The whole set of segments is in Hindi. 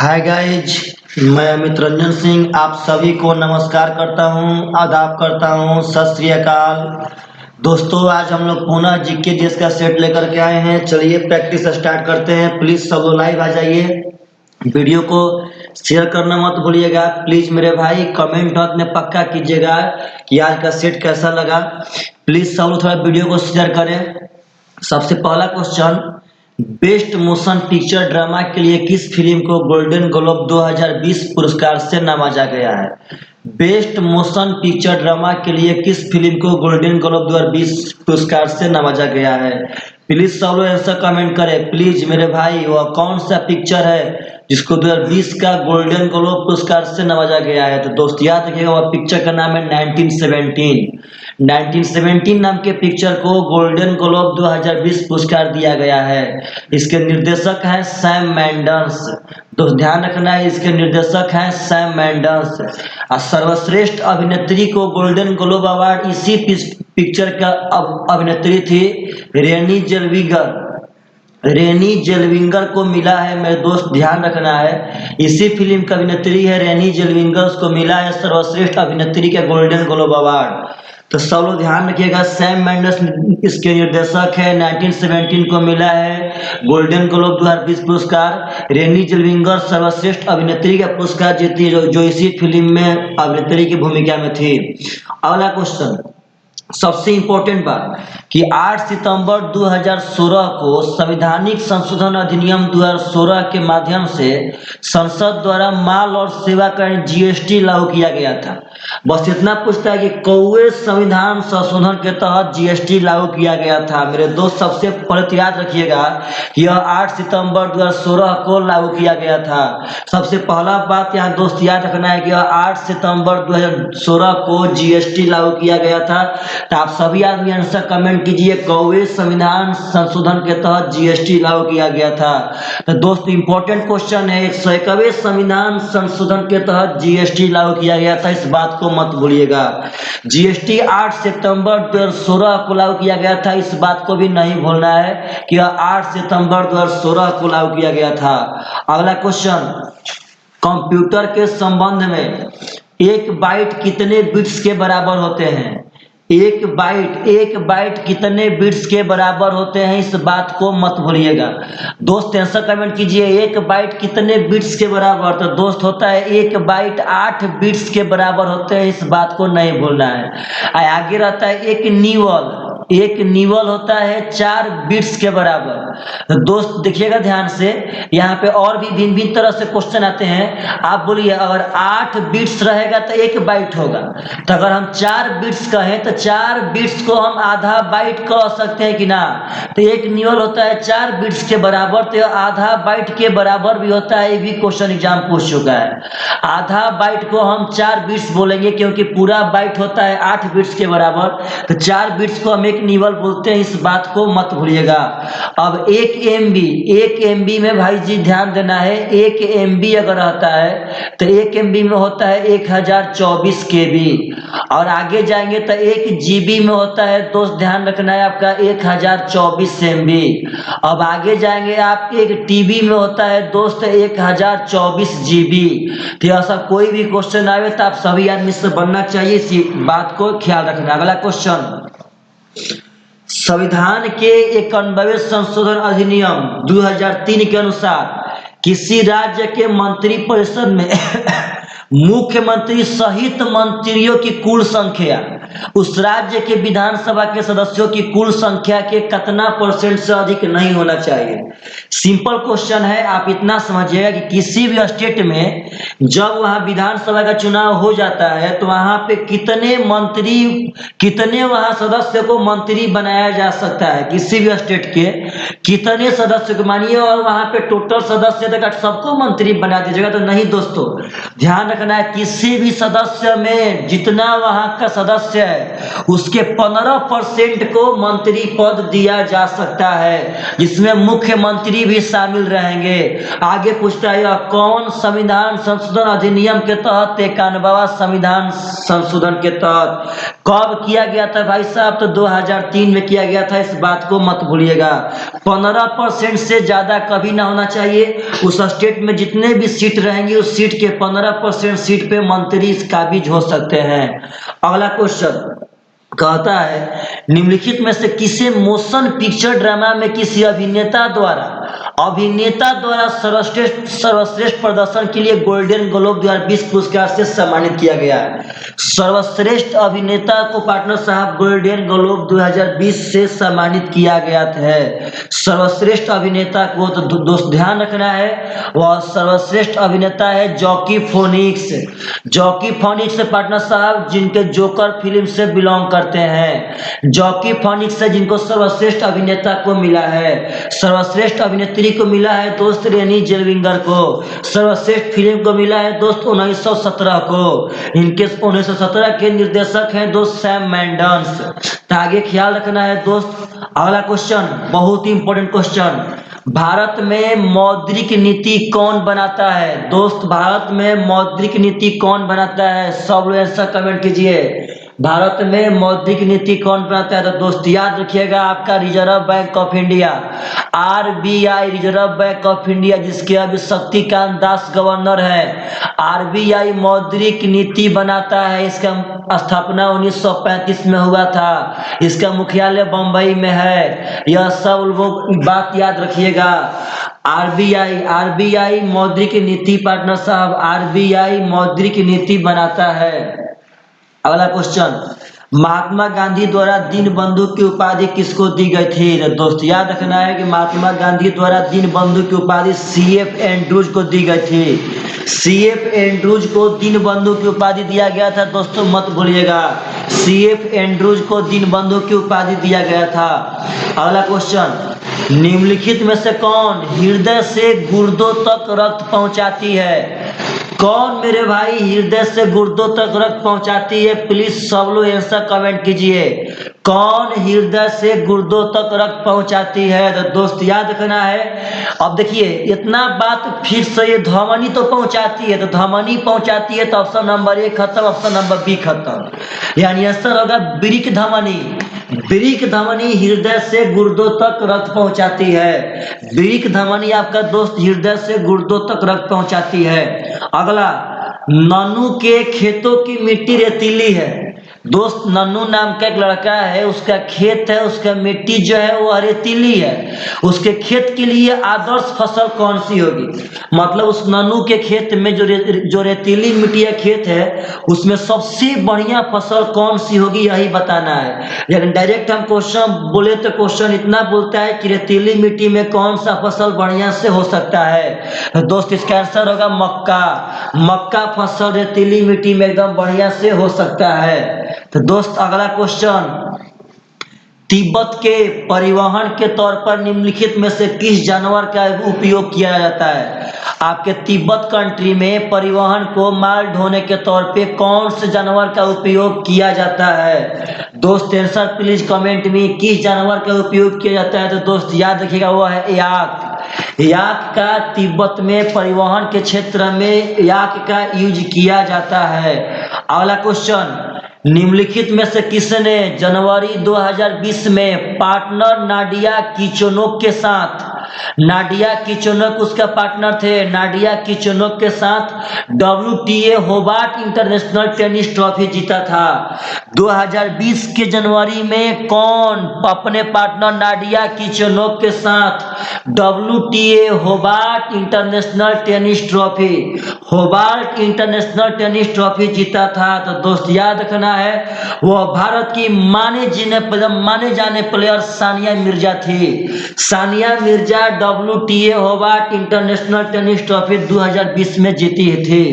हाय गाइज, मैं अमित रंजन सिंह आप सभी को नमस्कार करता हूं, आदाब करता हूं, सत श्री अकाल। दोस्तों, आज हम लोग पुनः जीके जीएस का सेट लेकर के आए हैं। चलिए प्रैक्टिस स्टार्ट करते हैं। प्लीज सब लोग लाइव आ जाइए। वीडियो को शेयर करना मत भूलिएगा। प्लीज मेरे भाई कमेंट में पक्का कीजिएगा कि आज का सेट कैसा लगा। प्लीज सब लोग थोड़ा वीडियो को शेयर करें। सबसे पहला question, best motion picture drama के लिए किस फिल्म को गोल्डन ग्लोब 2020 पुरस्कार से नवाजा गया है? बेस्ट मोशन पिक्चर ड्रामा के लिए किस फिल्म को गोल्डन ग्लोब 2020 पुरस्कार से नवाजा गया है? प्लीज सब लोग ऐसा कमेंट करें। प्लीज मेरे भाई, वह कौन सा पिक्चर है जिसको 2020 का गोल्डन ग्लोब पुरस्कार से नवाजा गया है? तो दोस्त याद रखिएगा, वह पिक्चर का नाम है 1917। 1917 नाम के पिक्चर को गोल्डन ग्लोब 2020 पुरस्कार दिया गया है। इसके निर्देशक हैं सैम मेंडेस। दोस्त ध्यान रखना है, इसके निर्देशक हैं सैम मेंडेस। और सर्वश्रेष्ठ अभिनेत्री को गोल्डन ग्लोब अवार्ड इसी पिक्चर का अभिनेत्री थी रेनी जेल्विगर। रेनी जेल्विंगर को मिला है। मेरे दोस्त ध्यान रखना है, इसी फिल्म की अभिनेत्री है रेनी जेल्विंगर, उसको मिला है सर्वश्रेष्ठ अभिनेत्री का गोल्डन ग्लोब अवार्ड। तो सब लोग ध्यान रखिएगा, सैम मेंडेस इसके निर्देशक है। 1917 को मिला है गोल्डन ग्लोब 2020 पुरस्कार। रेनी जेल्विंगर सर्वश्रेष्ठ अभिनेत्री का पुरस्कार जीती, जो इसी फिल्म में अभिनेत्री की भूमिका में थी। अगला क्वेश्चन, सबसे इंपॉर्टेंट बात कि 8 सितंबर 2016 को संवैधानिक संशोधन अधिनियम 2016 के माध्यम से संसद द्वारा माल और सेवा कर जीएसटी लागू किया गया था। बस इतना पूछता है कि कौवे संविधान संशोधन के तहत जीएसटी लागू किया गया था? मेरे दोस्त सबसे पहले याद रखिएगा कि यह 8 सितंबर 2016 को लागू किया गया था। सबसे पहला बात यहाँ दोस्त याद रखना है कि यह 8 सितंबर 2016 को जीएसटी लागू किया गया था। तो आप सभी आदमी आंसर कमेंट कीजिए, कौवे संविधान संशोधन के तहत जीएसटी लागू किया गया था। तो दोस्त इंपॉर्टेंट क्वेश्चन है, 101वें संविधान संशोधन के तहत जीएसटी लागू किया गया था, इस बात को मत भूलिएगा। जीएसटी 8 सितंबर 2016 को लागू किया गया था, इस बात को भी नहीं भूलना है कि 8 सितंबर 2016 को लागू किया गया था। अगला क्वेश्चन, कंप्यूटर के संबंध में 1 बाइट कितने बिट्स के बराबर होते हैं? एक बाइट कितने बिट्स के बराबर होते हैं, इस बात को मत भूलिएगा। दोस्त आंसर कमेंट कीजिए, 1 बाइट कितने बिट्स के बराबर? तो दोस्त होता है 1 बाइट 8 बिट्स के बराबर होते हैं, इस बात को नहीं भूलना है। आगे रहता है एक निवल होता है 4 बिट्स के बराबर। तो दोस्त देखिएगा ध्यान से, यहाँ पे और भी भिन्न भिन्न तरह से क्वेश्चन आते हैं। आप बोलिए अगर 8 बिट्स रहेगा तो 1 बाइट होगा, तो अगर हम 4 बिट्स कहें तो 4 बिट्स को हम आधा बाइट कह सकते हैं कि ना? तो एक निवल होता है 4 बिट्स के बराबर, तो आधा बाइट के बराबर भी होता है। ये भी क्वेश्चन एग्जाम पूछ चुका है। आधा बाइट को हम 4 बिट्स बोलेंगे, क्योंकि पूरा बाइट होता है 8 बिट्स के बराबर, तो 4 बिट्स को हम एक निवल बोलते हैं, इस बात को मत भूलिएगा। अब 1 MB में भाई जी ध्यान देना है, 1 MB अगर रहता है तो 1 MB में होता है 1024 KB। और आगे जाएंगे तो 1 GB में होता है, दोस्त ध्यान रखना है आपका 1024 MB। अब आगे जाएंगे आप, 1 TB में होता है दोस्त 1024 GB। तो ऐसा कोई भी क्वेश्चन आए तो आप सभी आदमी से बनना चाहिए, इसी बात को ख्याल रखना। अगला क्वेश्चन, संविधान के 91वें संशोधन अधिनियम 2003 के अनुसार किसी राज्य के मंत्रिपरिषद में मुख्यमंत्री सहित मंत्रियों की कुल संख्या उस राज्य के विधानसभा के सदस्यों की कुल संख्या के कितना % से अधिक नहीं होना चाहिए? सिंपल क्वेश्चन है, आप इतना समझिएगा कि किसी भी स्टेट में जब वहां विधानसभा का चुनाव हो जाता है तो वहां पे कितने वहां सदस्य को मंत्री बनाया जा सकता है, किसी भी स्टेट के कितने सदस्य को मानिए, और वहां पे टोटल सदस्य तक सबको मंत्री बना दीजिएगा तो नहीं दोस्तों। ध्यान रखना है, किसी भी सदस्य में जितना वहां का सदस्य सदस्य है उसके 15% को मंत्री पद दिया जा सकता है, जिसमें मुख्यमंत्री भी शामिल रहेंगे। आगे पूछता है कौन संविधान संशोधन अधिनियम के तहत 91वां संविधान संशोधन के तहत कब किया गया था भाई साहब? तो 2003 में किया गया था, इस बात को मत भूलिएगा। 15% से ज्यादा कभी ना होना चाहिए। उस स्टेट में जितने भी सीट रहेंगे उस सीट के 15% सीट पे मंत्री काबिज हो सकते हैं। अगला क्वेश्चन कहता है निम्नलिखित में से किसे मोशन पिक्चर ड्रामा में किसी अभिनेता द्वारा सर्वश्रेष्ठ प्रदर्शन के लिए गोल्डन ग्लोब 2020 पुरस्कार से सम्मानित किया गया है? सर्वश्रेष्ठ अभिनेता को पार्टनर साहब गोल्डन ग्लोब 2020 से सम्मानित किया गया है। सर्वश्रेष्ठ अभिनेता को तो दोस्त ध्यान रखना है, वह सर्वश्रेष्ठ अभिनेता है जॉकी फोनिक्स। जॉकी फोनिक्स से पार्टनर साहब जिनके जोकर फिल्म से बिलोंग करते हैं। जॉकी फोनिक्स से जिनको सर्वश्रेष्ठ अभिनेता को मिला है। सर्वश्रेष्ठ अभिनेत्री को मिला है दोस्त रेनी जेलविंगर को। सर्वश्रेष्ठ फिल्म को मिला है दोस्त 1917 को। इनके 1917 के निर्देशक हैं दोस्त सैम मेंडेस। तो आगे ख्याल रखना है दोस्त। अगला क्वेश्चन बहुत ही इंपॉर्टेंट क्वेश्चन, भारत में मौद्रिक नीति कौन बनाता है? दोस्त भारत में मौद्रिक नीति कौन बनाता है? सब लोग आंसर कमेंट कीजिए। भारत में मौद्रिक नीति कौन बनाता है? तो दोस्त याद रखिएगा आपका reserve bank of India, RBI, reserve bank of India, जिसके अभी शक्तिकांत दास गवर्नर है। आरबीआई मौद्रिक नीति बनाता है। इसका स्थापना 1935 में हुआ था। इसका मुख्यालय बंबई में है। यह सब लोग बात याद रखिएगा। आरबीआई मौद्रिक नीति पार्टनर साहब, आरबीआई मौद्रिक नीति बनाता है। अगला क्वेश्चन, महात्मा गांधी द्वारा दीनबंधु की उपाधि किसको दी गई थी? तो दोस्त याद रखना है कि महात्मा गांधी द्वारा दीनबंधु की उपाधि सीएफ एंड्रूज को दी गई थी। सीएफ एंड्रूज को दीनबंधु की उपाधि दिया गया था दोस्तों, मत भूलिएगा। सीएफ एंड्रूज को दीनबंधु की उपाधि दिया गया था। अगला क्वेश्चन, निम्नलिखित में से कौन हृदय से गुर्दों तक रक्त पहुंचाती है? कौन मेरे भाई हृदय से गुर्दों तक रक्त पहुंचाती है? प्लीज सब लोग आंसर कमेंट कीजिए। कौन हृदय से गुर्दों तक रक्त पहुंचाती है? तो दोस्त याद रखना है। अब देखिए इतना बात फिर से, ये धमनी तो पहुंचाती है, तो धमनी पहुंचाती है तो ऑप्शन नंबर ए खत्म, ऑप्शन नंबर बी खत्म। यानी आंसर होगा वृक्क धमनी। वृक्क धमनी हृदय से गुर्दों तक रक्त पहुंचाती है। वृक्क धमनी आपका दोस्त हृदय से गुर्दों तक रक्त पहुंचाती है। अगला, नन्नू के खेतों की मिट्टी रेतीली है। दोस्त नन्नू नाम का एक लड़का है, उसका खेत है, उसका मिट्टी जो है वो रेतीली है। उसके खेत के लिए आदर्श फसल कौन सी होगी? मतलब उस नन्नू के खेत में जो रेतीली मिट्टी का खेत है उसमें सबसे बढ़िया फसल कौन सी होगी, यही बताना है। लेकिन डायरेक्ट हम क्वेश्चन बोले तो क्वेश्चन इतना बोलता है कि रेतीली मिट्टी में कौन सा फसल बढ़िया से हो सकता है? तो दोस्त इसका आंसर होगा मक्का। मक्का फसल रेतीली मिट्टी में एकदम बढ़िया से हो सकता है। तो दोस्त अगला क्वेश्चन, तिब्बत के परिवहन के तौर पर निम्नलिखित में से किस जानवर का उपयोग किया जाता है? आपके तिब्बत कंट्री में परिवहन को माल ढोने के तौर पे कौन से जानवर का उपयोग किया जाता है? दोस्त आंसर प्लीज कमेंट में, किस जानवर का उपयोग किया जाता है? तो दोस्त याद रखिएगा वो है याक। याक का तिब्बत में परिवहन के क्षेत्र में याक का यूज किया जाता है। अगला क्वेश्चन, निम्नलिखित में से किसने जनवरी 2020 में पार्टनर नाडिया किचेनोक के साथ, नाडिया किचेनोक उसका पार्टनर थे, नाडिया किचेनोक के साथ WTA Hobart international tennis trophy जीता था? 2020 के जनवरी में कौन अपने पार्टनर नाडिया किचेनोक के साथ WTA Hobart international tennis trophy, Hobart international tennis trophy जीता था? तो दोस्त याद रखना है वह भारत की माने जाने प्लेयर सानिया मिर्जा थी। Sania Mirza WTA Hobart international tennis trophy 2020 में जीती थी।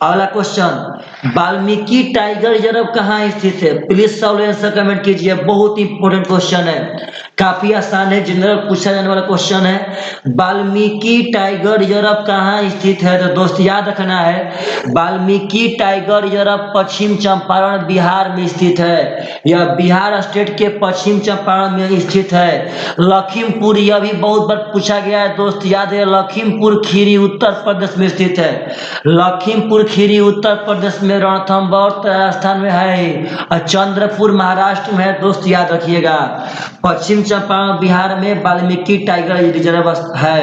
अगला क्वेश्चन, वाल्मीकि टाइगर रिजर्व कहाँ स्थित है? प्लीज सॉल्व आंसर कमेंट कीजिए, बहुत इंपॉर्टेंट क्वेश्चन है, काफी आसान है, जनरल पूछा जाने वाला क्वेश्चन है। वाल्मीकि टाइगर रिजर्व कहाँ स्थित है? तो दोस्त याद रखना है, वाल्मीकि टाइगर रिजर्व पश्चिम चंपारण बिहार में स्थित है। यह बिहार स्टेट के पश्चिम चंपारण में स्थित है। लखीमपुर, यह भी बहुत बार पूछा गया है दोस्त, याद है, लखीमपुर खीरी उत्तर प्रदेश में स्थित है। लखीमपुर खीरी उत्तर प्रदेश में, रणथंभौर राजस्थान में है, और चंद्रपुर महाराष्ट्र में है दोस्त, याद रखिएगा। पश्चिम चंपारण बिहार में वाल्मीकि टाइगर रिजर्व है।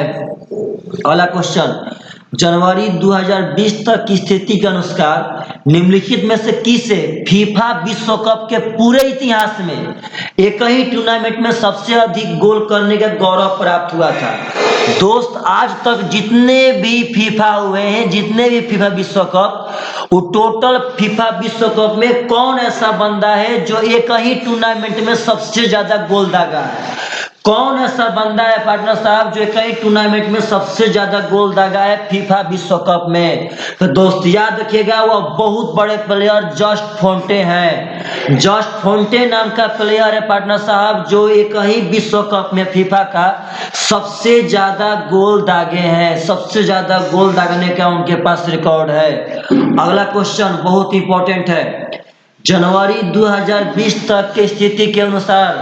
अगला क्वेश्चन, जनवरी 2020 तक की स्थिति के अनुसार निम्नलिखित में से किसे फीफा विश्व कप के पूरे इतिहास में एक ही टूर्नामेंट में सबसे अधिक गोल करने का गौरव प्राप्त हुआ था? दोस्त, आज तक जितने भी फीफा हुए हैं, जितने भी फीफा विश्व कप, वो टोटल फीफा विश्व कप में कौन ऐसा बंदा है जो एक ही टूर्नामेंट में सबसे ज्यादा गोल दागा है? कौन ऐसा बंदा है पार्टनर साहब जो कई टूर्नामेंट में सबसे ज्यादा गोल दागा है फीफा विश्व कप में? तो दोस्त याद रखिएगा, वह बहुत बड़े प्लेयर जस्ट फोंटे हैं। जस्ट फोंटे नाम का प्लेयर है पार्टनर साहब, जो एक ही विश्व कप में फीफा का सबसे ज्यादा गोल दागे हैं, सबसे ज्यादा गोल दागने का उनके पास रिकॉर्ड है। अगला क्वेश्चन बहुत इंपॉर्टेंट है, जनवरी 2020 तक की स्थिति के अनुसार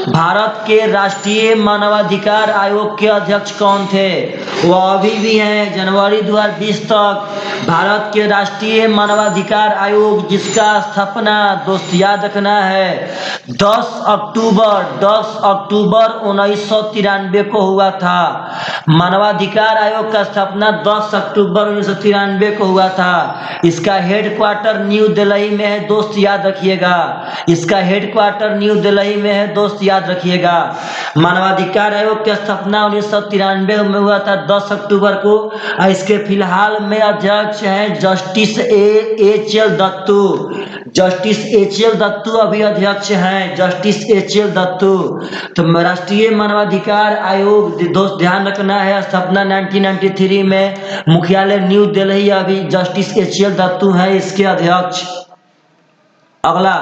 भारत के राष्ट्रीय मानवाधिकार आयोग के अध्यक्ष कौन थे? वह अभी भी हैं। जनवरी 2020 तक भारत के राष्ट्रीय मानवाधिकार आयोग, जिसका स्थापना दोस्त याद रखना है 10 अक्टूबर 1993 को हुआ था। मानवाधिकार आयोग का स्थापना 10 अक्टूबर 1993 को हुआ था। इसका हेडक्वार्टर न्यू दिल्ली में है दोस्त, याद रखिएगा, इसका हेडक्वार्टर न्यू दिल्ली में है दोस्त, याद रखिएगा। मानवाधिकार आयोग की स्थापना 1993 में हुआ था 10 अक्टूबर को। इसके फिलहाल में अध्यक्ष हैं justice HL. Dattu. Justice HL. Dattu अभी अध्यक्ष हैं, जस्टिस एच.एल. दत्तू। तो राष्ट्रीय मानवाधिकार आयोग दोस्त ध्यान रखना है, स्थापना 1993 में, मुख्यालय न्यू दिल्ली, अभी जस्टिस एच.एल. दत्तू हैं इसके अध्यक्ष। अगला,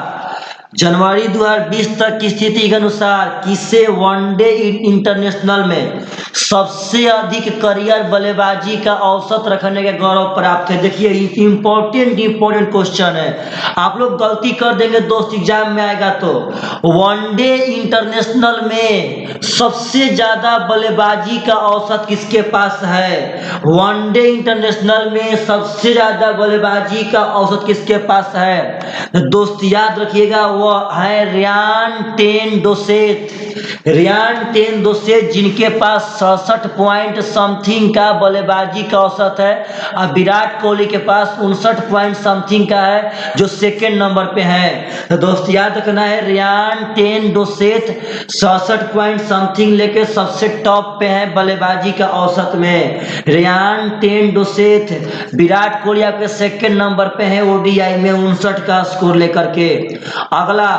जनवरी 2020 तक की स्थिति के अनुसार किसे वनडे इंटरनेशनल में सबसे अधिक करियर बल्लेबाजी का औसत रखने का गौरव प्राप्त है? देखिए, इंपॉर्टेंट क्वेश्चन है, आप लोग गलती कर देंगे दोस्त एग्जाम में आएगा तो। वनडे इंटरनेशनल में सबसे ज्यादा बल्लेबाजी का औसत किसके पास है? वनडे इंटरनेशनल में सबसे ज्यादा बल्लेबाजी का औसत किसके पास है? दोस्त याद रखिएगा, वह है रियान टेन डोसेट। रियान टेन डोसेट, जिनके पास 67 पॉइंट समथिंग का बल्लेबाजी का औसत है, और विराट कोहली के पास 59 पॉइंट समथिंग का है, जो सेकेंड नंबर पे है। तो दोस्त याद रखना है, रियान टेन डोसेट 67 पॉइंट समथिंग लेके सबसे टॉप पे है बल्लेबाजी का औसत में। रियान टेन डोसेट, विराट कोहली आपके सेकेंड नंबर पे है ओडीआई में 59 का स्कोर लेकर के। अगला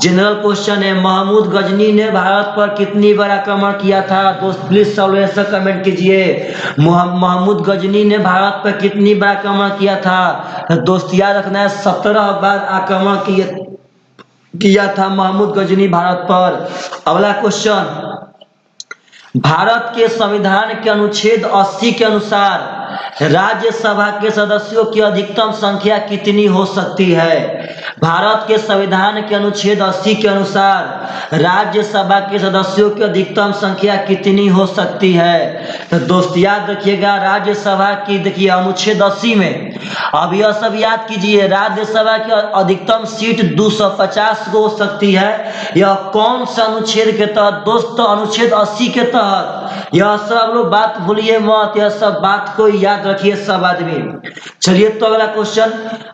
जनरल क्वेश्चन है, महमूद गजनी ने भारत पर कितनी बार आक्रमण किया था? दोस्त प्लीज सॉल्व आंसर कमेंट कीजिए, महमूद गजनी ने भारत पर कितनी बार आक्रमण किया था? तो दोस्त याद रखना है, 17 बार आक्रमण किया था महमूद गजनी भारत पर। अगला क्वेश्चन, भारत के संविधान के अनुच्छेद 80 के अनुसार राज्यसभा के सदस्यों की अधिकतम संख्या कितनी हो सकती है? भारत के संविधान के अनुच्छेद 80 के अनुसार राज्यसभा के सदस्यों की अधिकतम संख्या कितनी हो सकती है? तो दोस्त याद रखिएगा, राज्यसभा की देखिए अनुच्छेद 80 में, अब यह सब याद कीजिए, राज्यसभा की अधिकतम सीट 250 को हो सकती है। यह कौन सा अनुच्छेद के तहत दोस्तों? अनुच्छेद 80 के तहत। यह सब लोग बात भूलिए मत, यह सब बात को याद रखिए सब आदमी। चलिए तो अगला क्वेश्चन,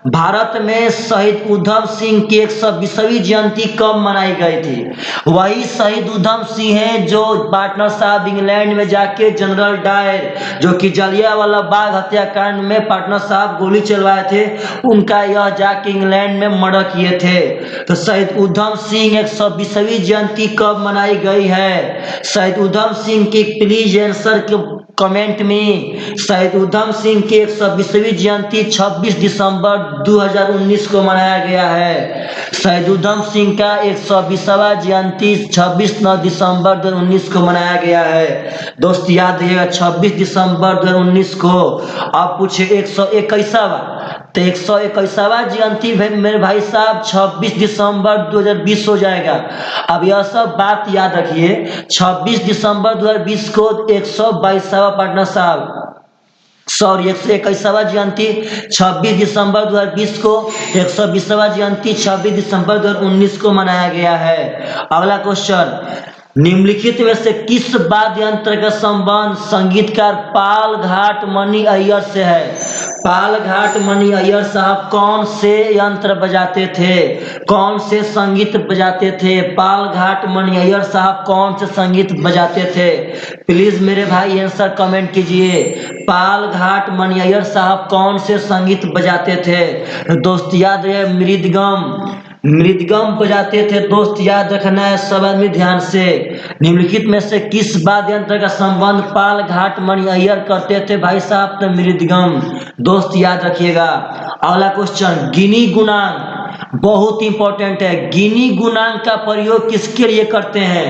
भारत में शहीद उधम सिंह की 120वीं जयंती कब मनाई गई थी? वही शहीद उधम सिंह हैं जो पार्टनर साहब इंग्लैंड में जाके जनरल डायर, जो कि जलियांवाला बाग हत्याकांड में पार्टनर साहब गोली चलवाए थे, उनका यह जाके इंग्लैंड में मर्डर किए थे। तो शहीद उधम सिंह 120वीं जयंती कब मनाई गई है? शहीद उधम सिंह की प्लीज आंसर कमेंट में। शहीद उधम सिंह की 120वीं जयंती 26 दिसंबर 2019 को मनाया गया है। शहीद उधम सिंह का 120वां जयंती 26 दिसंबर 2019 को मनाया गया है। दोस्त याद रखिएगा 26 दिसंबर 2019 को। आप पूछे 121वां, तो 121वां जयंती मेरे भाई साहब 26 दिसंबर 2020 हो जाएगा। अब यह सब बात याद रखिए, 26 दिसंबर 2020 को 122वां पटना साहब 121वां जयंती 26 दिसंबर 2020 को, 120वां जयंती 26 दिसंबर 2019 को मनाया गया है। अगला क्वेश्चन, निम्नलिखित में से किस वाद्य यंत्र का संबंध संगीतकार पाल घाट मणि अय्यर से है? पाल घाट मणि अय्यर साहब कौन से यंत्र बजाते थे, कौन से संगीत बजाते थे? पाल घाट मणि अय्यर साहब कौन से संगीत बजाते थे? प्लीज मेरे भाई आंसर कमेंट कीजिए। पाल घाट मणि अय्यर साहब कौन से संगीत बजाते थे? दोस्त याद रहे मृदगम बजाते थे। दोस्त याद रखना है सब आदमी ध्यान से। निम्नलिखित में से किस वाद्य यंत्र का संबंध पाल घाट मणि अय्यर करते थे भाई साहब? तो मृदगम। दोस्त याद रखिएगा। अगला क्वेश्चन, गिनी गुणांक बहुत इंपॉर्टेंट है। गिनी गुणांक का प्रयोग किसके लिए करते हैं?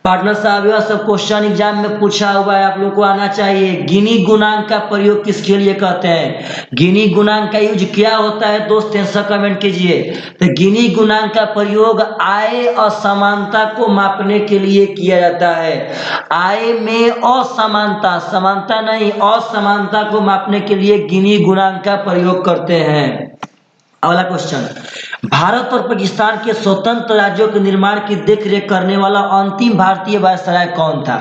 पार्टनर साहब यह सब क्वेश्चन एग्जाम में पूछा हुआ है, आप लोग को आना चाहिए। गिनी गुणांक का प्रयोग किसके लिए करते हैं? गिनी गुणांक का यूज क्या होता है दोस्त, आंसर कमेंट कीजिए। तो गिनी गुणांक का प्रयोग आय असमानता को मापने के लिए किया जाता है। आय में असमानता, समानता नहीं, असमानता को मापने के लिए गिनी गुणांक का प्रयोग करते हैं। अगला क्वेश्चन, भारत और पाकिस्तान के स्वतंत्र राज्यों के निर्माण की देखरेख करने वाला अंतिम भारतीय वायसराय कौन था?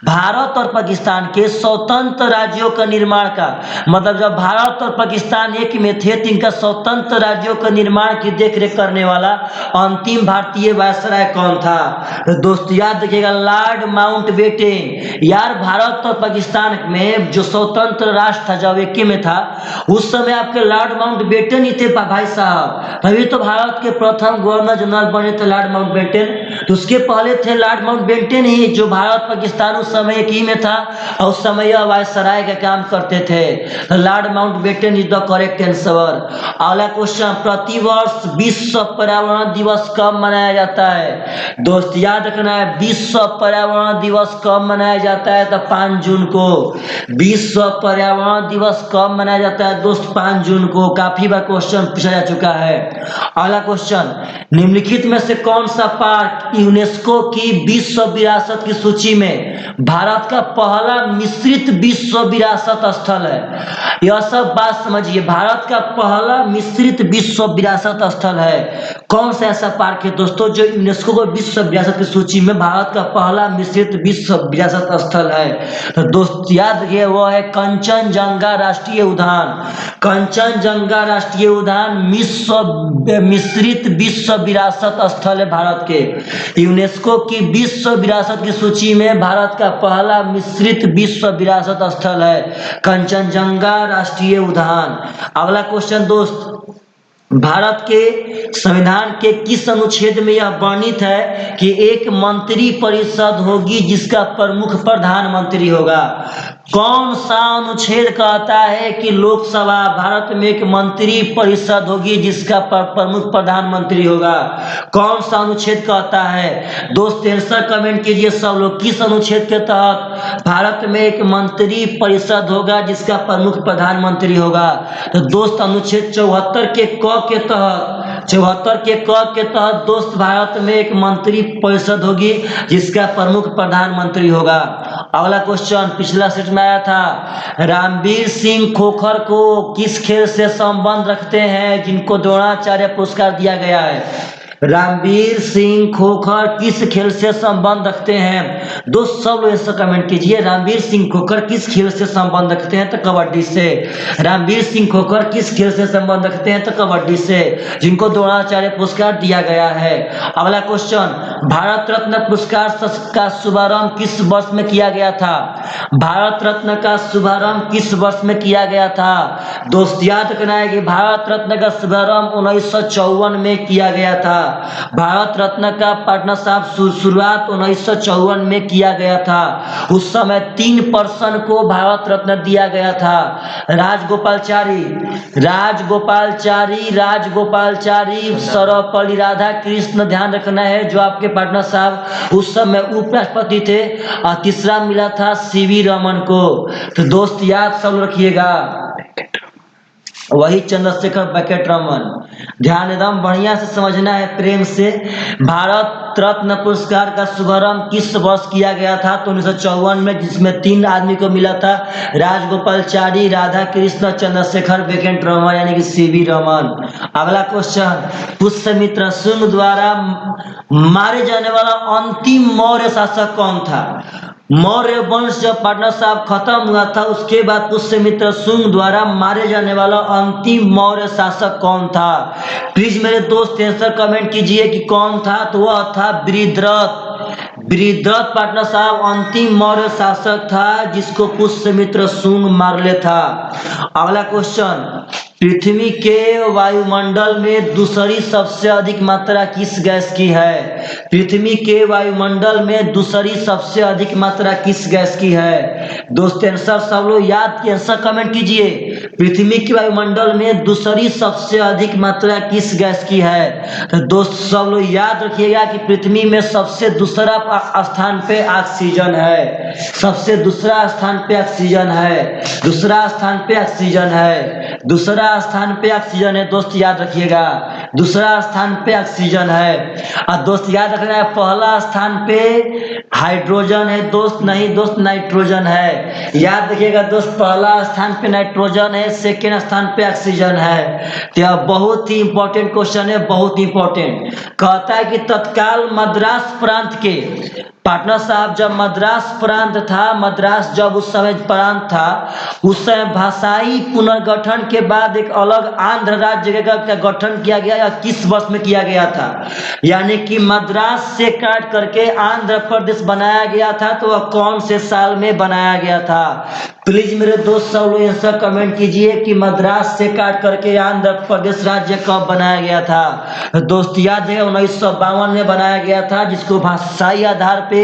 भारत और पाकिस्तान के स्वतंत्र राज्यों का निर्माण का मतलब जब भारत और पाकिस्तान एक में थे तो इनका स्वतंत्र राज्यों का निर्माण की देखरेख करने वाला अंतिम भारतीय वायसराय कौन था? तो दोस्त याद रखिएगा, लॉर्ड माउंटबेटन। यार भारत और पाकिस्तान में जो स्वतंत्र राष्ट्र था जब एक में था, उस समय आपके लॉर्ड माउंटबेटन ही थे भाई साहब। तभी तो भारत के प्रथम गवर्नर जनरल बने थे लॉर्ड माउंटबेटन। तो उसके पहले थे लॉर्ड माउंटबेटन ही, जो भारत पाकिस्तान उस समय एक ही में था और उस समय यह वायसराय का काम करते थे। तो Lord Mountbatten is the correct answer. अगला क्वेश्चन, प्रतिवर्ष विश्व पर्यावरण दिवस कब मनाया जाता है? दोस्त याद रखना है, विश्व पर्यावरण दिवस कब मनाया जाता है? तो 5 जून को। विश्व पर्यावरण दिवस कब मनाया जाता है दोस्त? 5 जून को। काफी बार क्वेश्चन पूछा जा चुका है। अगला क्वेश्चन, निम्नलिखित में से कौन सा पार्क यूनेस्को की विश्व विरासत की सूची में भारत का पहला मिश्रित विश्व विरासत स्थल है? यह सब बात समझिए, भारत का पहला मिश्रित विश्व विरासत स्थल है। कौन सा ऐसा पार्क है दोस्तों जो यूनेस्को को विश्व विरासत की सूची में भारत का पहला मिश्रित विश्व विरासत स्थल है? तो दोस्त याद रखिए, वह है कंचनजंगा राष्ट्रीय उद्यान। कंचनजंगा राष्ट्रीय उद्यान मिश्रित विश्व विरासत स्थल है भारत के। यूनेस्को की विश्व विरासत की सूची में भारत का पहला मिश्रित विश्व विरासत स्थल है कंचनजंगा राष्ट्रीय उद्यान। अगला क्वेश्चन दोस्त, भारत के संविधान के किस अनुच्छेद में यह वर्णित है कि एक मंत्री परिषद होगी जिसका प्रमुख प्रधानमंत्री होगा? कौन सा अनुच्छेद कहता है कि लोकसभा भारत में एक मंत्री परिषद होगी जिसका प्रमुख प्रधानमंत्री होगा? कौन सा अनुच्छेद कहता है दोस्त? आंसर कमेंट कीजिए सब लोग। किस अनुच्छेद के तहत भारत में एक मंत्री परिषद होगा जिसका प्रमुख प्रधानमंत्री होगा? तो दोस्त अनुच्छेद 74 के क के तहत, 74 के क के तहत दोस्त भारत में एक मंत्री परिषद होगी जिसका प्रमुख प्रधानमंत्री होगा। अगला क्वेश्चन पिछला सेट में आया था, रामवीर सिंह खोखर को किस खेल से संबंध रखते हैं जिनको द्रोणाचार्य पुरस्कार दिया गया है? रामवीर सिंह खोखर किस खेल से संबंध रखते हैं? दोस्त सब लोग ऐसा कमेंट कीजिए, रामवीर सिंह खोखर किस खेल से संबंध रखते हैं? तो कबड्डी से। रामवीर सिंह खोखर किस खेल से संबंध रखते हैं? तो कबड्डी से, जिनको द्रोणाचार्य पुरस्कार दिया गया है। अगला क्वेश्चन, भारत रत्न पुरस्कार का शुभारंभ किस वर्ष में किया गया था? भारत रत्न का शुभारंभ किस वर्ष में किया गया था? दोस्त याद रखना है कि भारत रत्न का शुभारंभ 1954 में किया गया था। भारत रत्न का पार्टनर साहब शुरुआत 1954 में किया गया था। उस समय 3 पर्सन को भारत रत्न दिया गया था। राजगोपालचारी, सर्वपल्ली राधा कृष्ण, ध्यान रखना है, जो आपके पार्टनर साहब उस समय उपराष्ट्रपति थे। और तीसरा मिला था सीवी रमन को। तो दोस्त याद सब रखिएगा, वही चंद्रशेखर बकेट रमन। ध्यान एकदम बढ़िया से समझना है, प्रेम से। भारत रत्न पुरस्कार का शुभारंभ किस वर्ष किया गया था? तो 1954 में, जिसमें 3 आदमी को मिला था, राजगोपालचारी, राधा कृष्ण, चंद्रशेखर बकेट रमन, यानी कि सीवी रमन। अगला क्वेश्चन, पुष्यमित्र शुंग द्वारा मारे जाने वाला अंतिम मौर्य शासक कौन था? मौर्य वंश जब पार्टनर साहब खत्म हुआ था, उसके बाद पुष्यमित्र शुंग द्वारा मारे जाने वाला अंतिम मौर्य शासक कौन था? प्लीज मेरे दोस्त आंसर कमेंट कीजिए कि कौन था। तो वह था बृहद्रथ पार्टनर साहब अंतिम मौर्य शासक था, जिसको पुष्यमित्र शुंग मार ले था। अगला क्वेश्चन, पृथ्वी के वायुमंडल में दूसरी सबसे अधिक मात्रा किस गैस की है? पृथ्वी के वायुमंडल में दूसरी सबसे अधिक मात्रा किस गैस की है? दोस्त आंसर सब लोग याद की आंसर कमेंट कीजिए। पृथ्वी के वायुमंडल में दूसरी सबसे अधिक मात्रा किस गैस की है? तो दोस्त सब लोग याद रखिएगा कि पृथ्वी में सबसे दूसरा स्थान पे ऑक्सीजन है। सबसे दूसरा स्थान पे ऑक्सीजन है। दूसरा स्थान पे ऑक्सीजन है। दूसरा स्थान पे ऑक्सीजन है। दोस्त याद रखिएगा, दूसरा स्थान पे ऑक्सीजन है। और दोस्त याद रखना है, पहला स्थान पे हाइड्रोजन है। दोस्त नहीं, दोस्त नाइट्रोजन है। याद रखिएगा दोस्त, पहला स्थान पे नाइट्रोजन है, सेकेंड स्थान पे ऑक्सीजन है। तो यह बहुत ही इंपॉर्टेंट क्वेश्चन है, बहुत ही इंपॉर्टेंट। कहता है कि तत्काल मद्रास प्रांत के पार्टनर साहब, जब मद्रास प्रांत था, मद्रास जब उस समय प्रांत था, उस समय भाषाई पुनर्गठन के बाद एक अलग आंध्र राज्य का गठन किया गया। या किस वर्ष में किया गया था? यानी कि मद्रास से काट करके आंध्र प्रदेश बनाया गया था। तो वह कौन से साल में बनाया गया था? प्लीज मेरे दोस्त सब लोग आंसर कमेंट कीजिए कि मद्रास से काट करके आंध्र प्रदेश राज्य कब बनाया गया था? दोस्त याद है, 1952 में बनाया गया था, जिसको भाषाई आधार पे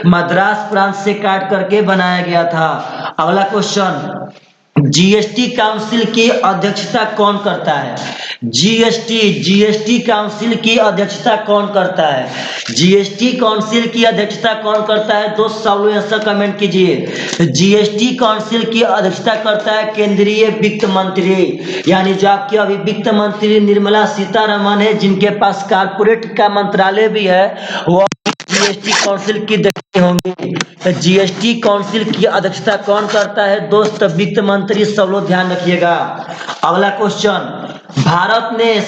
मद्रास प्रांत से काट करके बनाया गया था। अगला क्वेश्चन, जीएसटी काउंसिल की अध्यक्षता कौन करता है? जीएसटी काउंसिल की अध्यक्षता कौन करता है? जीएसटी काउंसिल की अध्यक्षता कौन करता है? दोस्त सब लोग आंसर कमेंट कीजिए। जीएसटी काउंसिल की अध्यक्षता करता है केंद्रीय वित्त मंत्री, यानी जो आपके अभी वित्त मंत्री निर्मला सीतारमन है, जिनके पास कारपोरेट का मंत्रालय भी है, वो जीएसटी काउंसिल की अध्यक्ष होंगे। तो जीएसटी काउंसिल की अध्यक्षता कौन करता है? दोस्त वित्त मंत्री। सब लोग ध्यान रखिएगा। अगला क्वेश्चन, भारत ने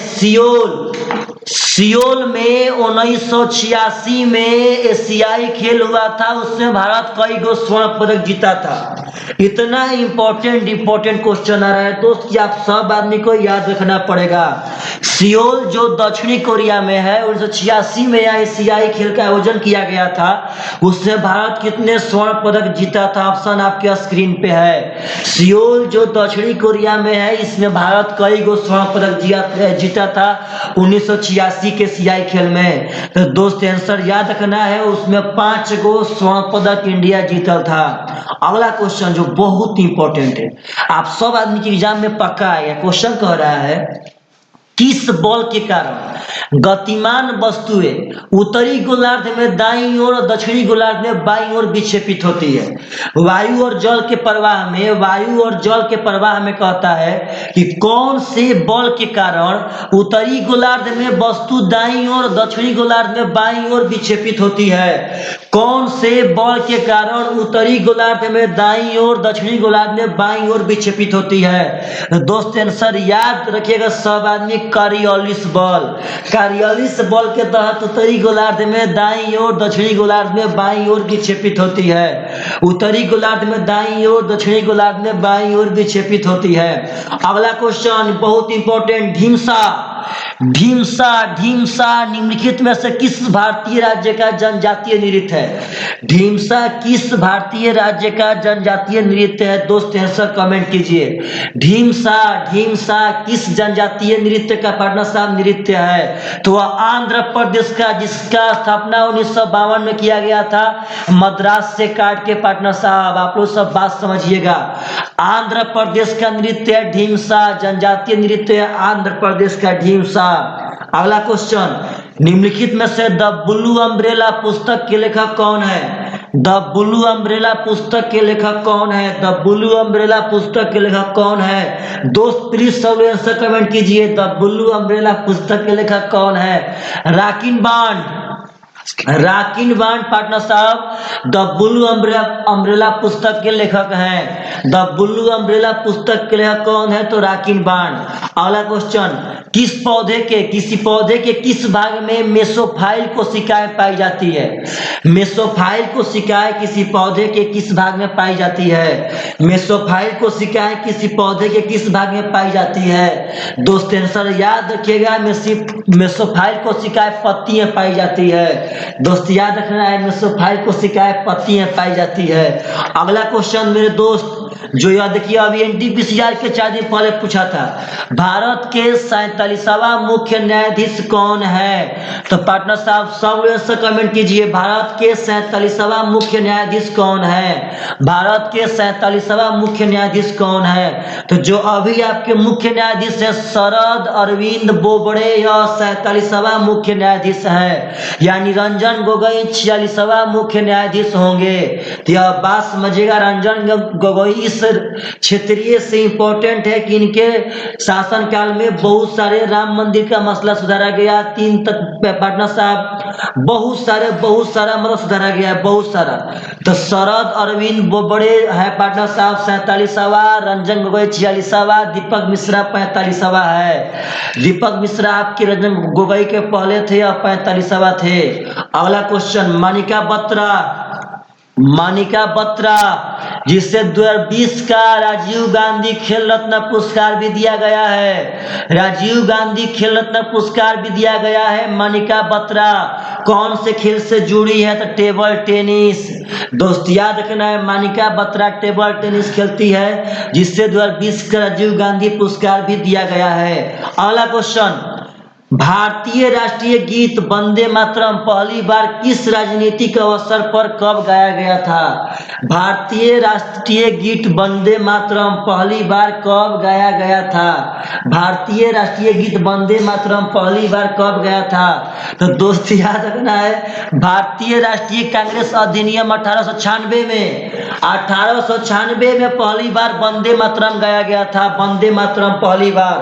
सियोल में 1986 में एशियाई खेल हुआ था, उसमें भारत कई गो स्वर्ण पदक जीता था। इतना इंपॉर्टेंट क्वेश्चन आ रहा है दोस्त कि आप सब आदमी को याद रखना पड़ेगा। सियोल जो दक्षिणी कोरिया में है, 1986 में यहाँ एशियाई खेल का आयोजन किया गया था। उससे भारत कितने स्वर्ण पदक जीता था? ऑप्शन आपके स्क्रीन पे है। सियोल जो दक्षिणी कोरिया में है, इसमें भारत कई गो स्वर्ण पदक जीता था 1986 के एशियाई खेल में। तो दोस्त आंसर याद रखना है, उसमें 5 गो स्वर्ण पदक इंडिया जीता था। अगला क्वेश्चन जो बहुत इंपॉर्टेंट है, आप सब आदमी के एग्जाम में पक्का आएगा। क्वेश्चन कह रहा है, किस बल के कारण गतिमान वस्तुएं उत्तरी गोलार्ध में दाईं ओर और दक्षिणी गोलार्ध में बाईं ओर विक्षेपित होती है? वायु और जल के प्रवाह में कहता है कि कौन से बल के कारण उत्तरी गोलार्ध में वस्तु दाईं ओर, दक्षिणी गोलार्ध में बाईं ओर विक्षेपित होती है? कौन से बल के कारण उत्तरी गोलार्ध में दाईं ओर, दक्षिणी गोलार्ध में बाईं ओर विक्षेपित होती है? दोस्त आंसर याद रखिएगा सब आदमी, कॉरियोलिस बल के तहत उत्तरी गोलार्ध में दाईं ओर, दक्षिणी गोलार्ध में बाईं ओर विक्षेपित होती है। उत्तरी गोलार्ध में दाईं ओर, दक्षिणी गोलार्ध में बाईं ओर विक्षेपित होती है। अगला क्वेश्चन बहुत इंपॉर्टेंट, ढीमसा ढीमसा निम्नलिखित में से किस भारतीय राज्य का जनजातीय नृत्य है? ढीमसा किस भारतीय राज्य का जनजातीय नृत्य है? दोस्त आंसर कमेंट कीजिए। ढीमसा ढीमसा किस जनजातीय नृत्य का पाटना साहब नृत्य है? तो वह आंध्र प्रदेश का, जिसका स्थापना 1952 में किया गया था, मद्रास से काट के पाटना साहब। आप लोग सब बात समझिएगा। आंध्र प्रदेश का नृत्य है ढीमसा, जनजातीय नृत्य है आंध्र प्रदेश का ढीमसा। अगला क्वेश्चन, निम्नलिखित में से द ब्लू अम्ब्रेला पुस्तक के लेखक कौन है? द ब्लू अम्ब्रेला पुस्तक के लेखक कौन है? द ब्लू अम्ब्रेला पुस्तक के लेखक कौन है? दोस्त प्लीज सब आंसर कमेंट कीजिए। द ब्लू अम्ब्रेला पुस्तक के लेखक कौन है? राकिन बांड। राकिन बांड पाटना साहब द ब्लू अम्ब्रेला पुस्तक के लेखक हैं। द ब्लू अम्ब्रेला पुस्तक के लेखक कौन है? तो राकिन बांड। अगला क्वेश्चन, किसी पौधे के किस भाग में मेसोफाइल कोशिकाएं पाई जाती है? मेसोफाइल कोशिकाएं किसी पौधे के किस भाग में पाई जाती है? मेसोफाइल कोशिकाएं किसी पौधे के किस भाग में पाई जाती है? दोस्त आंसर याद रखिएगा, मेसोफाइल कोशिकाएं पत्तियां पाई जाती है। दोस्त याद रखना है, मेसोफाइल कोशिकाएं पत्तियां पाई जाती है। अगला क्वेश्चन मेरे दोस्त, जो याद देखिए अभी एनटीपीसीआर के 4 दिन पहले पूछा था, भारत के 47वां मुख्य न्यायाधीश कौन है? तो पाटना साहब सब आंसर कमेंट कीजिए। भारत के 47वां मुख्य न्यायाधीश कौन है? भारत के 47वां मुख्य न्यायाधीश कौन है? तो जो अभी आपके मुख्य न्यायाधीश है शरद अरविंद बोबड़े, यह 47वां मुख्य न्यायाधीश है। यानी रंजन गोगोई 46वां मुख्य न्यायाधीश होंगे। तो यह बात समझिएगा, रंजन गोगोई इस क्षेत्रीय से इंपॉर्टेंट है कि इनके शासनकाल में बहुत सारे राम मंदिर का मसला सुधारा गया। 3 तक पाटना साहब बहुत सारा मतलब सुधारा गया है, बहुत सारा। तो शरद अरविंद बोबड़े है पाटना साहब 47वां, रंजन गोगोई 46वां, दीपक मिश्रा 45वां है। दीपक मिश्रा आपके रंजन गोगोई के पहले थे और 45वां थे। अगला क्वेश्चन, मानिका बत्रा जिसे 2020 का राजीव गांधी खेल रत्न पुरस्कार भी दिया गया है। राजीव गांधी खेल रत्न पुरस्कार भी दिया गया है। मानिका बत्रा कौन से खेल से जुड़ी है? तो टेबल टेनिस। दोस्त याद रखना है, मानिका बत्रा टेबल टेनिस खेलती है, जिससे 2020 का राजीव गांधी पुरस्कार भी दिया गया है। अगला क्वेश्चन, भारतीय राष्ट्रीय गीत वंदे मातरम पहली बार किस राजनीतिक अवसर पर कब गाया गया था? भारतीय राष्ट्रीय गीत वंदे मातरम पहली बार कब गाया गया था? भारतीय राष्ट्रीय गीत वंदे मातरम पहली बार कब गाया था? तो दोस्त याद रखना है, भारतीय राष्ट्रीय कांग्रेस अधिनियम 1896 में पहली बार वंदे मातरम गाया गया था। वंदे मातरम पहली बार।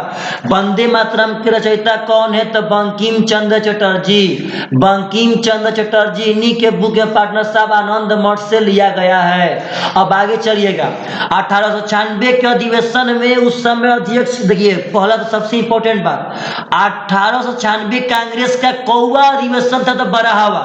वंदे मातरम के रचयिता कौन है? तो बंकिम चंद्र चटर्जी। बंकिम चंद्र चटर्जी, इन्हीं के बुक में पार्टनर साहब आनंद मठ से लिया गया है। अब आगे चलिएगा, 1896 के अधिवेशन में उस समय अध्यक्ष, देखिए पहला तो सबसे इंपॉर्टेंट बात, 1896 कांग्रेस का कौवा अधिवेशन था तो बराहवा।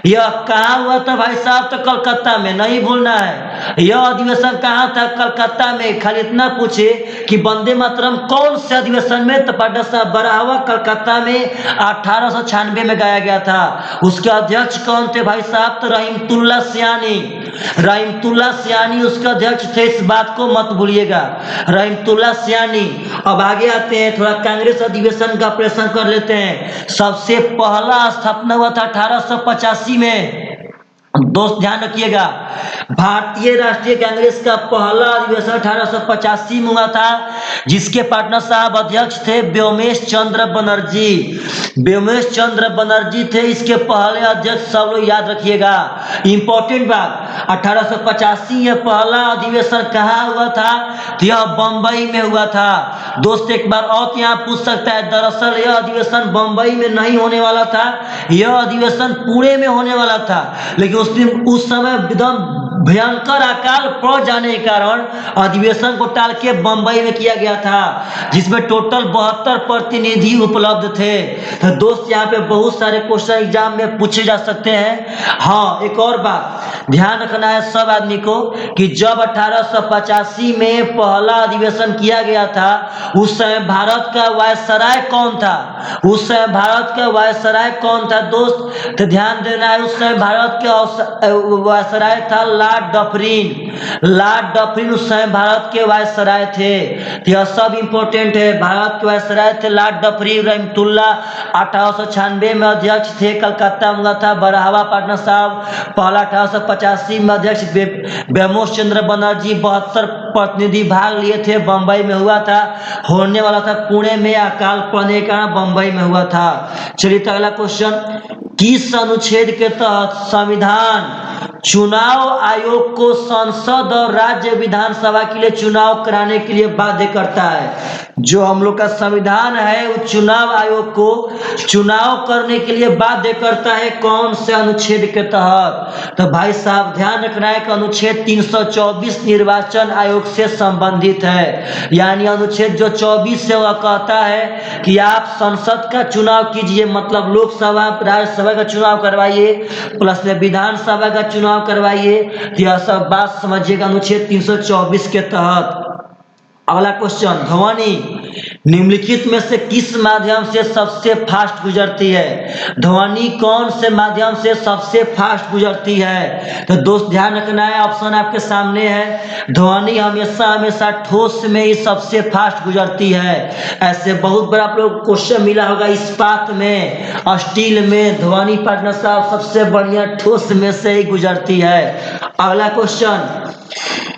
यह कहाँ हुआ था भाई साहब? तो कलकत्ता में, नहीं भूलना है। यह अधिवेशन कहाँ था? कलकत्ता में। खाली इतना पूछे कि वंदे मातरम कौन से अधिवेशन में? तो पार्टनर साहब बराहवा कलकत्ता में 1896 में गाया गया था। उसके अध्यक्ष कौन थे भाई साहब? तो रहीमतुल्लाह सियानी। रहीमतुल्लाह सियानी उसके अध्यक्ष थे, इस बात को मत भूलिएगा, रहीमतुल्लाह सियानी। अब आगे आते हैं, थोड़ा कांग्रेस अधिवेशन का प्रश्न कर लेते हैं। सबसे पहला स्थापना हुआ था 1885 में। दोस्त ध्यान रखिएगा, भारतीय राष्ट्रीय कांग्रेस का पहला अधिवेशन 1885 में हुआ था, जिसके पार्टनर साहब अध्यक्ष थे व्योमेश चंद्र बनर्जी। व्योमेश चंद्र बनर्जी थे इसके पहले अध्यक्ष, सब लोग याद रखिएगा। इंपॉर्टेंट बात, 1885 यह पहला अधिवेशन कहाँ हुआ था? तो यह बंबई में हुआ था। दोस्त एक बार और यहाँ पूछ सकता है, दरअसल यह अधिवेशन बंबई में नहीं होने वाला था, यह अधिवेशन पुणे में होने वाला था, लेकिन उस समय एकदम भयंकर अकाल पड़ जाने के कारण अधिवेशन को टाल के बंबई में किया गया था, जिसमें टोटल 72 प्रतिनिधि उपलब्ध थे। तो दोस्त यहाँ पे बहुत सारे क्वेश्चन एग्जाम में पूछे जा सकते हैं। हाँ, एक और बात, ध्यान रखना है सब आदमी को कि जब 1885 में पहला अधिवेशन किया गया था, उस समय भारत का वायसराय कौन था? उस समय भारत का वायसराय कौन था दोस्त? तो ध्यान देना है, उस समय भारत के वायसराय था लॉर्ड डफरिन। लॉर्ड डफरिन उस समय भारत के वायसराय थे। तो यह सब इंपॉर्टेंट है। भारत के वायसराय थे लॉर्ड डफरिन रहमतुल्लाह। 1896 में अध्यक्ष थे, कलकत्ता में था बरहवा पाटना साहब। पहला 1885 में अध्यक्ष बेमोश चंद्र बनर्जी 72 प्रतिनिधि भाग लिए थे, बंबई में हुआ था। होने वाला था पुणे में, अकाल पड़ने के कारण बंबई में हुआ था। चलिए तो अगला क्वेश्चन, किस अनुच्छेद के तहत संविधान चुनाव आयोग को संसद और राज्य विधानसभा के लिए चुनाव कराने के लिए बाध्य करता है? जो हम लोग का संविधान है वो चुनाव आयोग को चुनाव करने के लिए बाध्य करता है, कौन से अनुच्छेद के तहत? तो भाई साहब ध्यान रखना है कि अनुच्छेद 324 निर्वाचन आयोग से संबंधित है। यानी अनुच्छेद जो 24 से वह कहता है कि आप संसद का चुनाव कीजिए, मतलब लोकसभा राज्यसभा का चुनाव करवाइए, प्लस में विधानसभा का चुनाव करवाइए। तो यह सब बात समझिएगा अनुच्छेद 324 के तहत। अगला क्वेश्चन, ध्वनि निम्नलिखित में से किस माध्यम से सबसे फास्ट गुजरती है? ध्वनि कौन से माध्यम से सबसे फास्ट गुजरती है? तो दोस्त ध्यान रखना है, ऑप्शन आपके सामने है। ध्वनि हमेशा हमेशा ठोस में ही सबसे फास्ट गुजरती है। ऐसे बहुत बड़ा आप लोग क्वेश्चन मिला होगा, इस्पात में, स्टील में ध्वनि पार्टनर साहब सबसे बढ़िया ठोस में से ही गुजरती है। अगला क्वेश्चन,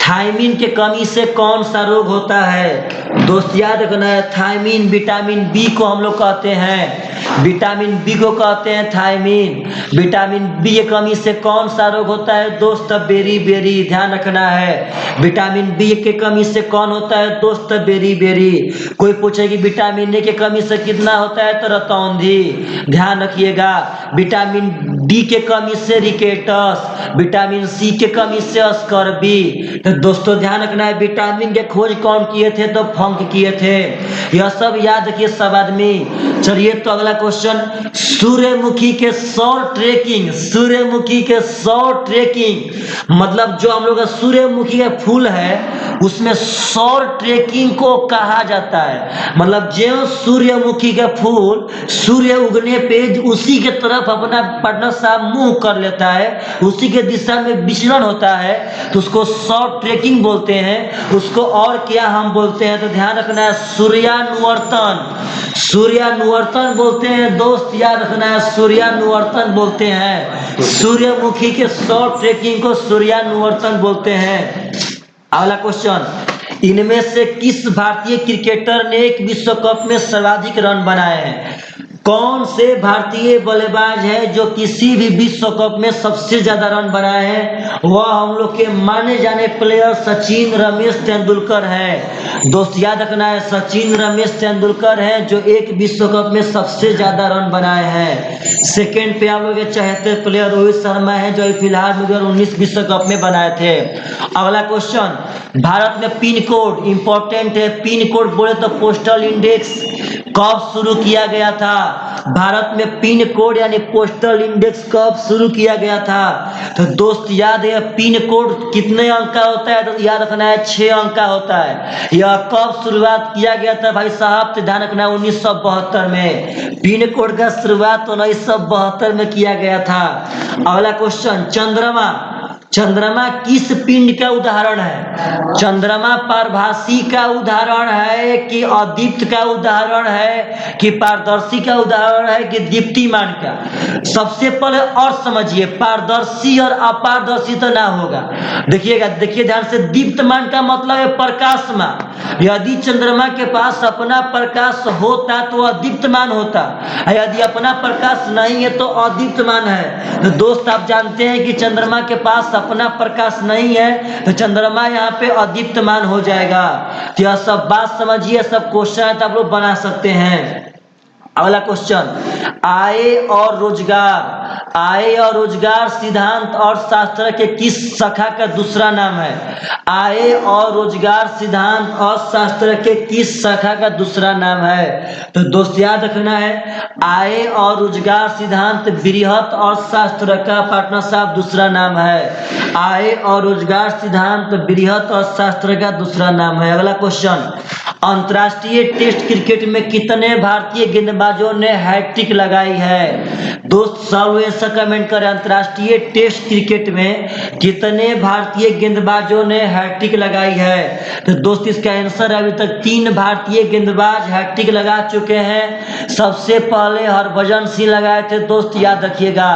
थायमीन के कमी से कौन सा रोग होता है? दोस्त याद रखना है, थायमीन विटामिन बी को हम लोग कहते हैं, विटामिन बी को कहते हैं थायमीन। विटामिन बी की कमी से कौन सा रोग होता है दोस्त? बेरी। ध्यान रखना है, विटामिन बी की कमी से कौन होता है दोस्त? बेरी। कोई पूछे कि विटामिन ए की कमी से कितना होता है, तो रतौंधी। ध्यान रखिएगा, विटामिन डी के कमी से रिकेटस, विटामिन सी के कमी से स्कर्वी। तो दोस्तों ध्यान रखना है, विटामिन के खोज कौन किए थे? तो फंक किए थे। यह सब याद रखिए सब आदमी। चलिए तो अगला क्वेश्चन, सूर्यमुखी के सौर ट्रेकिंग, सूर्यमुखी के सौर ट्रेकिंग मतलब जो हम लोग का सूर्यमुखी का फूल है उसमें सौर ट्रेकिंग को कहा जाता है। मतलब जो सूर्यमुखी का फूल सूर्य उगने पे उसी के तरफ अपना पार्टनर साहब मुंह कर लेता है, उसी के दिशा में विचलन होता है, तो उसको सौर ट्रेकिंग बोलते हैं। उसको और क्या हम बोलते हैं? तो ध्यान रखना है, सूर्यानुवर्तन, सूर्यानुवर्तन बोलते हैं दोस्त। याद रखना है, सूर्यानुवर्तन बोलते हैं। सूर्यमुखी के सौर ट्रेकिंग को सूर्यानुवर्तन बोलते हैं। अगला क्वेश्चन, इनमें से किस भारतीय क्रिकेटर ने एक विश्व कप में सर्वाधिक रन बनाए हैं? कौन से भारतीय बल्लेबाज है जो किसी भी विश्व कप में सबसे ज्यादा रन बनाए हैं? वह हम लोग के माने जाने प्लेयर सचिन रमेश तेंदुलकर है। दोस्त याद रखना है, सचिन रमेश तेंदुलकर है जो एक विश्व कप में सबसे ज्यादा रन बनाए हैं। सेकेंड पे आप लोग के चहेते प्लेयर रोहित शर्मा है जो फिलहाल 2019 विश्व कप में बनाए थे। अगला क्वेश्चन, भारत में पिन कोड इंपॉर्टेंट है। पिन कोड बोले तो पोस्टल इंडेक्स कब शुरू किया गया था? भारत में पिन कोड यानी पोस्टल इंडेक्स कब शुरू किया गया था? तो दोस्त याद है, पिन कोड कितने अंक का होता है? तो याद रखना है 6 अंक का होता है। यह कब शुरुआत किया गया था भाई साहब? तो ध्यान रखना है 1972 में। पिन कोड का शुरुआत 1972 में किया गया था। अगला क्वेश्चन, चंद्रमा, चंद्रमा किस पिंड का उदाहरण है? चंद्रमा पारभासी का उदाहरण है कि अदीप्त का उदाहरण है कि पारदर्शी का उदाहरण है कि दीप्तिमान का? सबसे पहले और समझिए, पारदर्शी और अपारदर्शी तो ना होगा। देखिएगा, देखिए ध्यान से, दीप्तमान का मतलब है प्रकाशमान। यदि चंद्रमा के पास अपना प्रकाश होता तो अदीप्तमान होता, यदि अपना प्रकाश नहीं है तो अदीप्तमान है। तो दोस्त आप जानते हैं कि चंद्रमा के पास अपना प्रकाश नहीं है तो चंद्रमा यहाँ पे अदीप्तमान हो जाएगा। तो यह सब बात समझिए, सब क्वेश्चन आप लोग बना सकते हैं। अगला क्वेश्चन, आय और रोजगार, आय और रोजगार सिद्धांत और शास्त्र के किस शाखा का दूसरा नाम है? आय और रोजगार सिद्धांत और शास्त्र के किस शाखा का दूसरा नाम है? तो दोस्त याद रखना है, आय और रोजगार सिद्धांत बृहत और शास्त्र का पार्टनर साहब दूसरा नाम है। आय और रोजगार सिद्धांत बृहत और शास्त्र का दूसरा नाम है। अगला क्वेश्चन, अंतर्राष्ट्रीय टेस्ट क्रिकेट में कितने भारतीय गेंदबाजों ने हैट्रिक लगाई है? दोस्त सब ऐसा कमेंट करें, अंतर्राष्ट्रीय टेस्ट क्रिकेट में कितने भारतीय गेंदबाजों ने हैट्रिक लगाई है? तो दोस्त इसका आंसर अभी तक 3 भारतीय गेंदबाज हैट्रिक लगा चुके हैं। सबसे पहले हरभजन सिंह लगाए थे दोस्त, याद रखिएगा।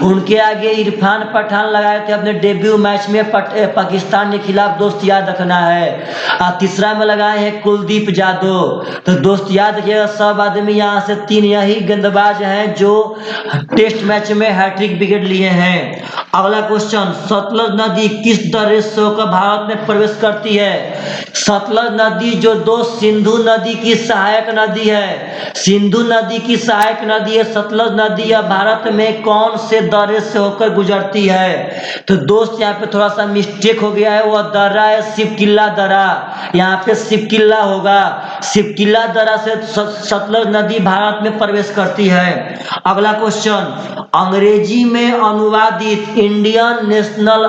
उनके आगे इरफान पठान लगाए थे अपने डेब्यू मैच में पाकिस्तान के खिलाफ, दोस्त याद रखना है। तीसरा में लगाए हैं कुलदीप यादव। तो दोस्त याद रखिएगा, सब आदमी यहाँ से 3 यही गेंदबाज हैं जो टेस्ट मैच में हैट्रिक विकेट लिए हैं। अगला क्वेश्चन, सतलज नदी किस दर्रे से होकर भारत में प्रवेश करती है? सतलज नदी जो दोस्त सिंधु नदी की सहायक नदी है, सिंधु नदी की सहायक नदी है सतलज नदी, या भारत में कौन से दर्रे से होकर गुजरती है? तो दोस्त यहाँ पे थोड़ा सा मिस्टेक हो गया है, वह दर्रा है शिवकिला दर्रा, यहाँ पे शिवकिला होगा। शिवकिला दर्रा से सतलज नदी भारत में प्रवेश करती है। अगला क्वेश्चन, अंग्रेजी में अनुवादित इंडियन नेशनल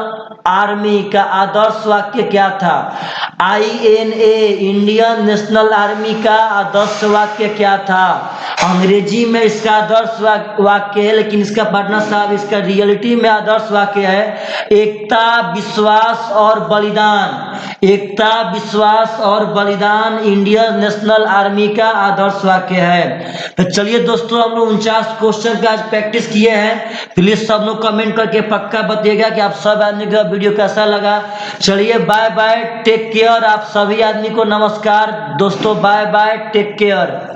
आर्मी का आदर्श वाक्य क्या था? INA इंडियन नेशनल आर्मी का आदर्श वाक्य क्या था? अंग्रेजी में इसका आदर्श वाक्य है, लेकिन इसका पढ़ना साहब, इसका रियलिटी में आदर्श वाक्य है एकता, विश्वास और बलिदान। एकता, विश्वास और बलिदान इंडियन नेशनल आर्मी का आदर्श वाक्य है। तो चलिए दोस्तों, हम लोग 49 क्वेश्चन का आज प्रैक्टिस किए हैं। प्लीज सब लोग कमेंट करके पक्का बताइएगा कि आप सब आदमी का वीडियो कैसा लगा। चलिए बाय बाय, टेक केयर। आप सभी आदमी को नमस्कार दोस्तों, बाय बाय, टेक केयर।